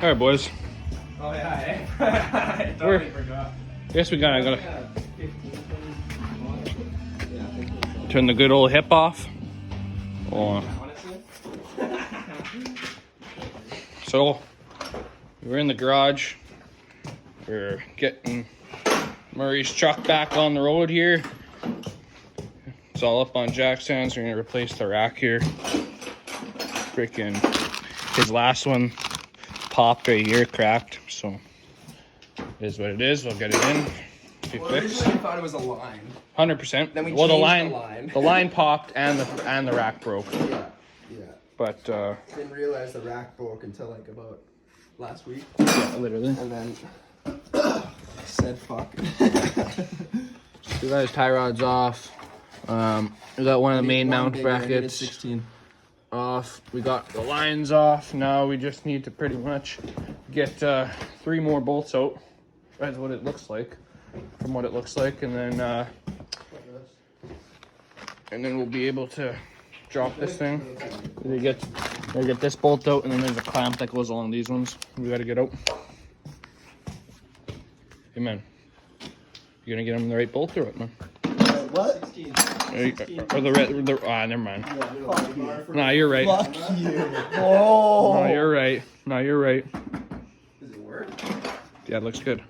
All right, boys. Oh yeah, I totally forgot. Guess I gotta turn the good old hip off. Oh. So we're in the garage. We're getting Murray's truck back on the road here. It's all up on jack stands. We're gonna replace the rack here. Freaking his last one popped right here, cracked. So it is what it is. We'll get it in. Originally I thought it was a line. 100%. Then we well, changed the line popped and the rack broke. Yeah. But didn't realize the rack broke until like about last week. Yeah, literally. And then said fuck. We got his tie rods off. We got one of the main mount brackets 16 off. We got the lines off. Now we just need to pretty much get 3 more bolts out. That's what it looks like. From what it looks like, and then we'll be able to drop this thing. We get this bolt out, and then there's a clamp that goes along these ones. We got to get out. Hey man, you gonna get them the right bolt or what, man? What? 16. Or the red? Never mind. Nah, you're right. Fuck you. Oh. No, you're right. No, you're right. Does it work? Yeah, it looks good.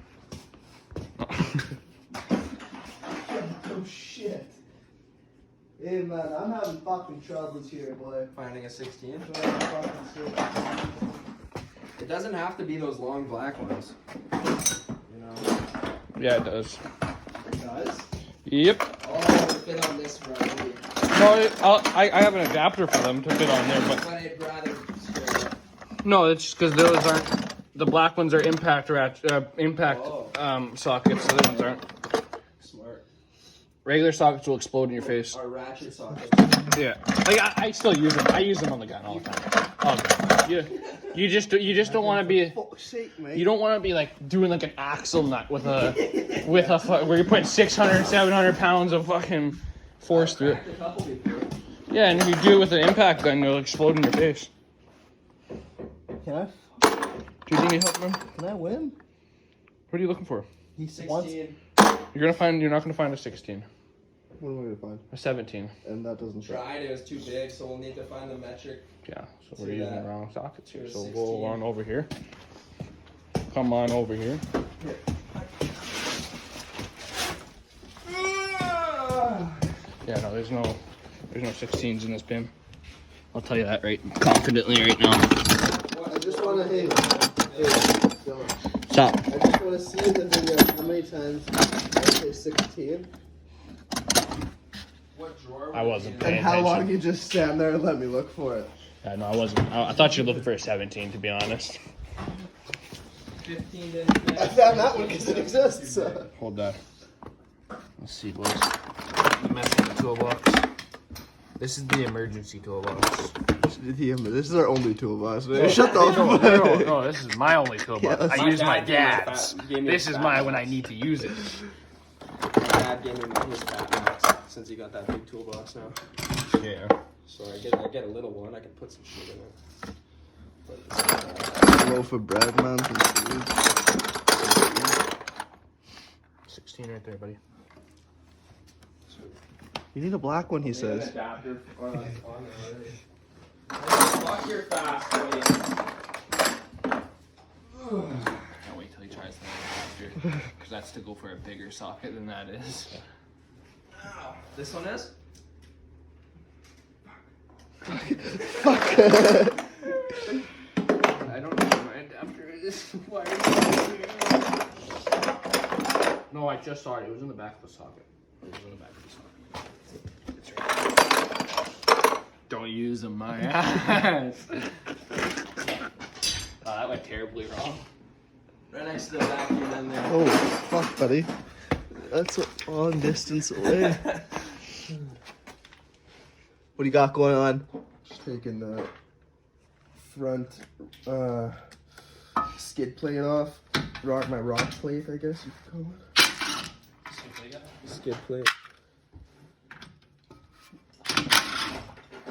Oh shit. Hey man, I'm having fucking troubles here, boy. Finding a 16. Fucking shit. It doesn't have to be those long black ones. You know? Yeah, it does. It does? Yep. Oh, fit on this right. No, I have an adapter for them to fit on there, but But I'd rather straight up. no, it's just because those aren't. The black ones are impact sockets. The other ones aren't. Smart. Regular sockets will explode in your face. Or ratchet sockets. Yeah, like I still use them. I use them on the gun all the time. You just don't want to be. Fuck's sake, mate. You don't want to be like doing like an axle nut with a where you're putting 600, 700 pounds of fucking force through it. A couple before. Yeah, and if you do it with an impact gun, it'll explode in your face. Can I? Do you need help, man? Can I win? What are you looking for? He 16. wants. You're not gonna find a 16, What am I gonna find? a 17. And that doesn't show. Tried, it was too big, so we'll need to find the metric. Yeah, so we're See using that? the wrong sockets here. Here's So 16. go on over here. Come on over here. Yeah, no, there's no 16s in this bin. I'll tell you that right confidently right now. I just wanna hey, Dylan. Stop. I just wanna see in the video how many times I say 16 What drawer? I wasn't and paying how long attention. you just stand there and let me look for it. Yeah, no, I wasn't. I thought you were looking for a 17, to be honest. 15 to I found that one because it exists. Hold that. Let's see, boys. The messing toolbox. This is the emergency toolbox. This is our only toolbox. Shut the No, fuck no, this is my only toolbox. Yeah, I use my dad gave me a dad's. fat- gave me This a is fat my box. when I need to use it. My dad gave me his fat box since he got that big toolbox now. Yeah. So I get a little one. I can put some shit in it. But, Loaf of bread, man. 16 right there, buddy. You need a black one, he says. adapter on there already. Fuck your fast, buddy. Can't wait till he tries that after, because that's to go for a bigger socket than that is. This one is? Fuck. I don't know where my adapter is. Why are you... No, I just saw it. It was in the back of the socket. It was in the back of the socket. It's right. Don't use them, my ass. That went terribly wrong. Right next to the vacuum in there. Oh, fuck, buddy. That's a long distance away. What do you got going on? Just taking the front skid plate off. My rock plate, I guess you could call it. Skid plate.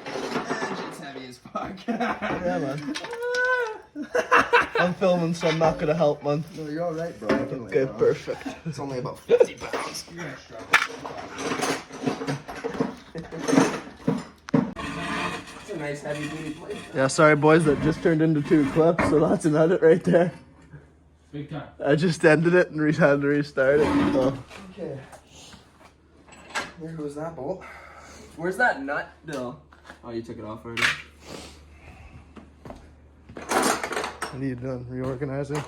Engine's heavy as fuck. Yeah, man. I'm filming, so I'm not gonna help, man. No, you're all right, bro. I can Okay, perfect. It's only about 50 pounds. You're gonna struggle. It's a nice heavy duty plate. Yeah, sorry boys, that just turned into 2 clips, so that's an edit right there. Big time. I just ended it and had to restart it. So. Okay. There goes that bolt. Where's that nut, Bill? Oh, you took it off already. What are you doing? Reorganizing? Yeah,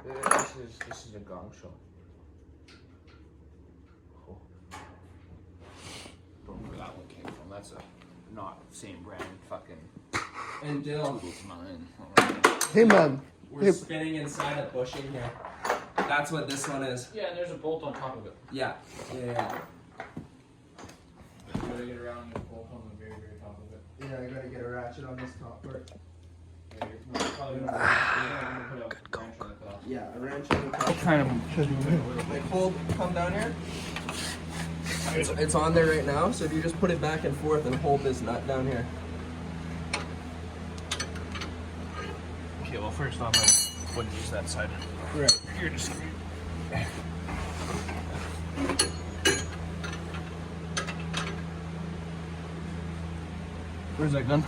this is a gong show. Oh. Don't know where that one came from. That's a not same brand fucking. And Dill, It's mine. Hey man. we're spinning inside a bushing here. That's what this one is. Yeah, and there's a bolt on top of it. Yeah. Yeah. You gotta get around the bolt on the very, very top of it. Yeah, I gotta get a ratchet on this top part. Yeah, you're probably gonna put a wrench on the top. Yeah, a wrench on the top. Kind of. Like come down here. It's on there right now, so if you just put it back and forth and hold this nut down here. Okay, well, first off, I wouldn't use that side. Right. You're just. Where's that gun?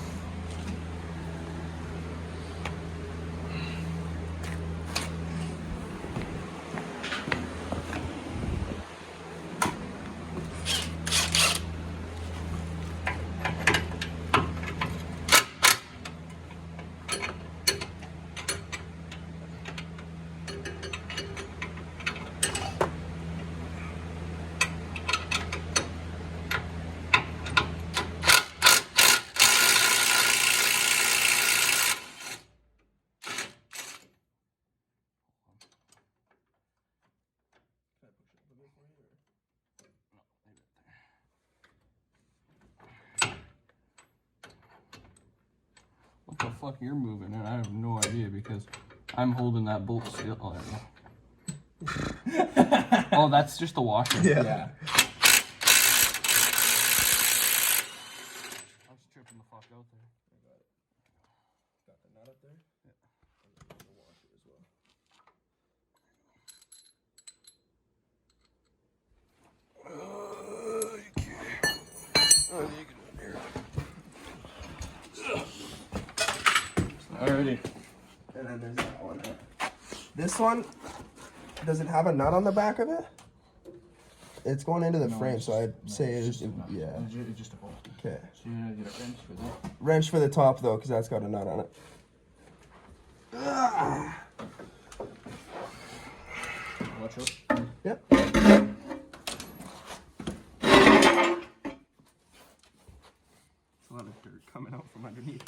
What the fuck you're moving? And I have no idea because I'm holding that bolt still. Oh, there we go. Oh, that's just the washer. Yeah. I was tripping the fuck out there. I got it. Got the nut up there? Yeah. And the washer as well. Alrighty. And then there's that one. This one, does it have a nut on the back of it? It's going into the frame, so I'd say it's yeah. It's just a bolt. Okay. So you're gonna get a wrench for that. Wrench for the top though, because that's got a nut on it. Watch out. Yep. It's a lot of dirt coming out from underneath.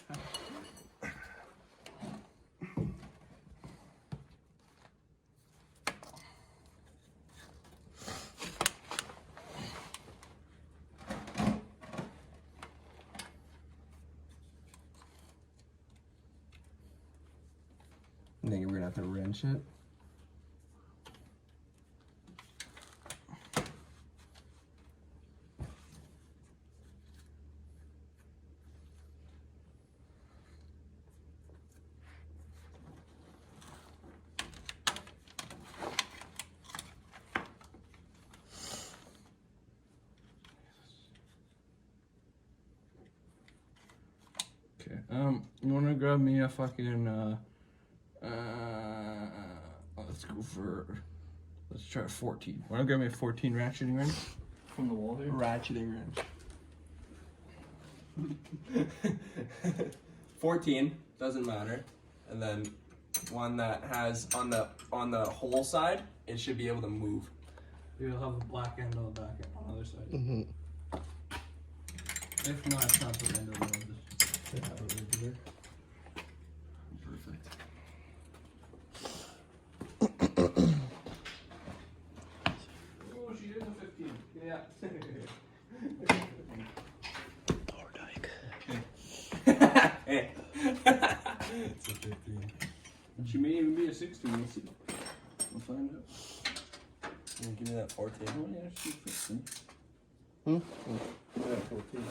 I think we're gonna have to wrench it. Okay. You wanna grab me a fucking let's go for. Let's try a 14. Wanna grab me a 14 ratcheting wrench from the wall here? Ratcheting wrench. 14 doesn't matter, and then one that has on the hole side, it should be able to move. You'll have a black end on the back end on the other side. Mm-hmm. If not, it's not the end of the road. Perfect. Oh, she is a 15. Yeah. Poor dyke. Hey. It's a 15. She may even be a 16. We'll see. We'll find out. Give me that 14. Oh, yeah, she's 15. Hmm? Yeah, 14.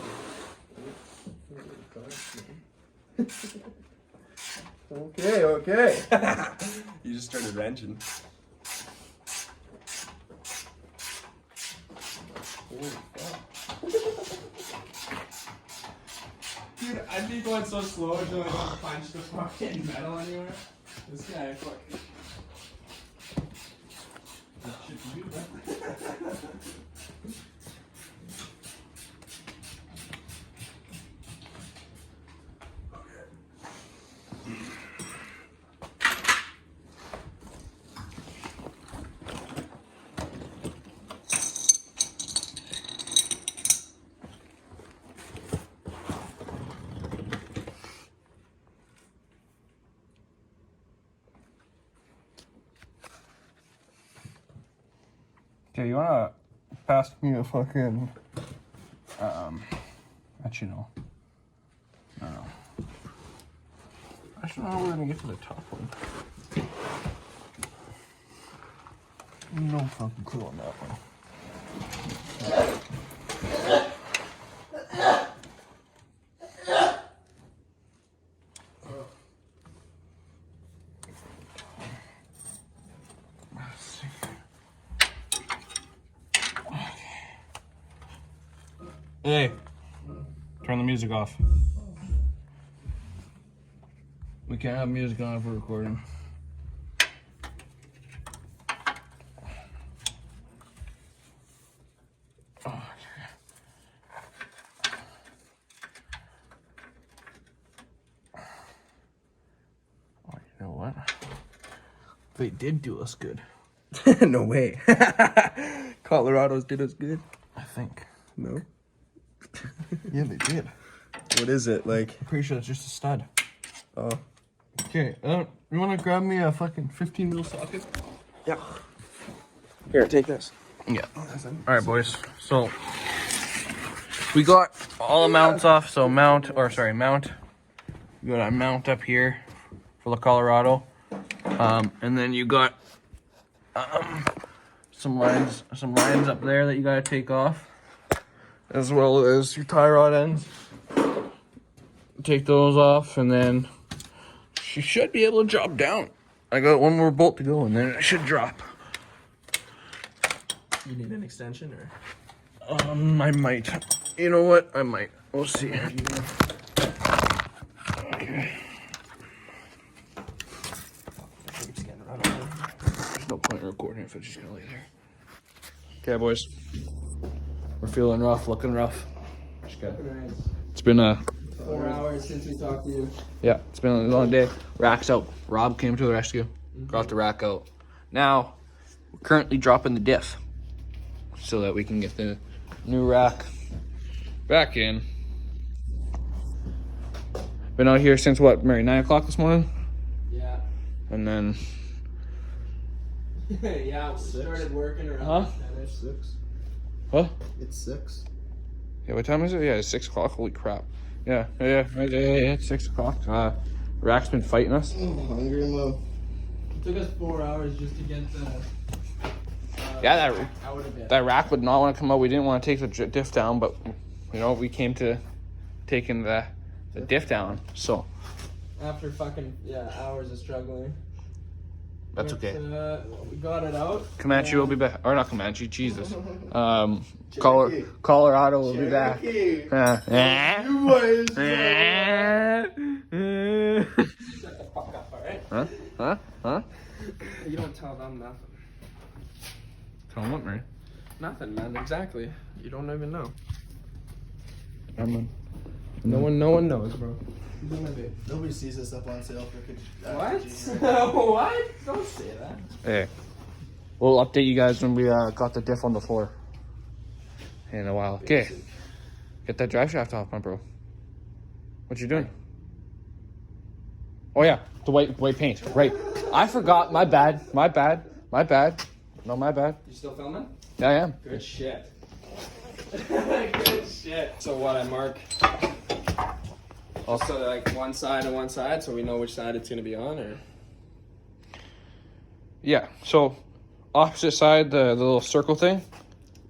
Okay, okay. You just started wrenching. Holy fuck. Dude, I'd be going so slow until I don't punch the fucking metal anywhere. This guy fucking. Okay, you wanna pass me a fucking, actually no. No. I don't know how we're gonna get to the top one. No fucking clue on that one. Hey, turn the music off. We can't have music on if we're recording. Oh, you know what? They did do us good. No way. Colorado's did us good. I think. No. Yeah, they did. What is it like? I'm pretty sure it's just a stud. Oh. Okay, you wanna grab me a fucking 15 mil socket? Yeah. Here, take this. Yeah. Alright, boys. So, we got all the mounts off. So, mount. You got a mount up here for the Colorado. And then you got some lines up there that you gotta take off, as well as your tie rod ends. Take those off, and then she should be able to drop down. I got one more bolt to go, and then it should drop. You need an extension or? I might. You know what? I might. We'll see. Okay. There's no point in recording if it's just gonna lay there. Okay, boys. We're feeling rough, looking rough. Just got. It's been a 4 hours since we talked to you. Yeah, it's been a long day. Rack's out. Rob came to the rescue. Got the rack out. Now, we're currently dropping the diff so that we can get the new rack back in. Been out here since what, Mary? 9 o'clock this morning? Yeah. And then... Yeah, we started working around 6. What? It's 6. Yeah, what time is it? Yeah, it's 6 o'clock. Holy crap. Yeah, it's 6 o'clock. Rack's been fighting us. I'm hungry, Mo. It took us 4 hours just to get the... Yeah, out of it. that rack would not want to come out. We didn't want to take the diff down, but, you know, we came to taking the diff down, so. After fucking, hours of struggling. That's okay. We got it out. Comanche will be back. Or not Comanche, Jesus. Colorado will be back. You boys. Shut the fuck up, alright? Huh? You don't tell them nothing. Tell them what, Mary? Nothing, man. Exactly. You don't even know. I'm No one knows, bro. Nobody sees this up on sale for What? What? Don't say that. Hey, we'll update you guys when we got the diff on the floor in a while. Okay, get that drive shaft off, my bro. What you doing? Oh yeah, the white paint. Right. I forgot. My bad. No, my bad. You still filming? Yeah, I am. Good shit. Good shit. So what? I mark. Also, like one side and one side, so we know which side it's gonna be on, or. Yeah. So, opposite side, the little circle thing.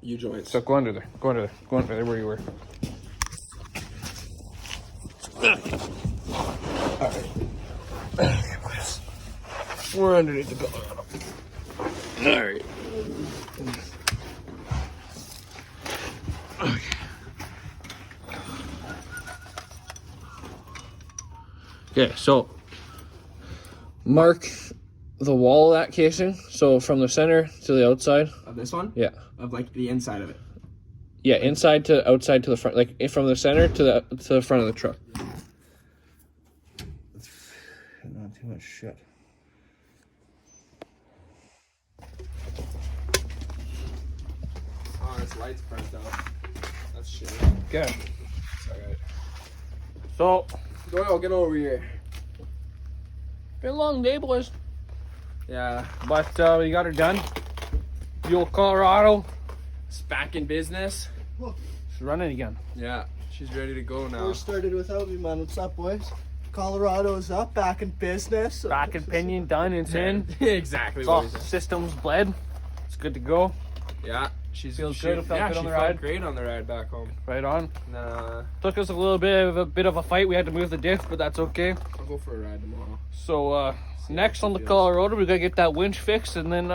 U joints. So go under there. Go under there where you were. Alright. We're underneath the Colorado. All right. Okay. Okay, so mark the wall of that casing. So from the center to the outside. Of this one? Yeah. Of like the inside of it. Yeah, inside to outside to the front, like from the center to the front of the truck. Not too much shit. Oh, this light's burnt out. That's shit. Okay. It's alright. So, Doyle, get over here. been a long day, boys. Yeah. But we got her done. The old Colorado. It's back in business. She's running again. Yeah. She's ready to go now. First started without me, man. What's up, boys? Colorado's up, back in business. Back in Pinion, done, it's in. Exactly It's what all he said. systems bled. It's good to go. Yeah. She's Feels good, it felt good on the she felt ride. great on the ride back home. Right on. Nah, Took us a little bit of a fight. We had to move the diff, but that's okay. I'll go for a ride tomorrow. So next on the feels. Colorado, we gotta get that winch fixed and then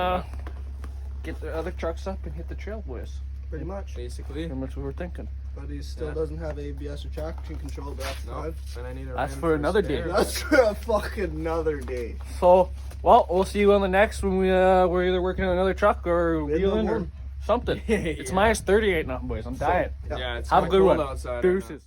get the other trucks up and hit the trail, boys. Pretty much. Basically. Pretty much what we're thinking. But he still Yeah. doesn't have ABS or traction control, but that's No. fine. And I need a That's rim for another spare. day. That's for a fucking another day. So, well, we'll see you on the next when we're either working on another truck or In the wheeling or morning. something. It's Yeah. minus 38 now, boys. I'm dying. Yeah, it's Have a kinda good cold one. outside right now. Deuces.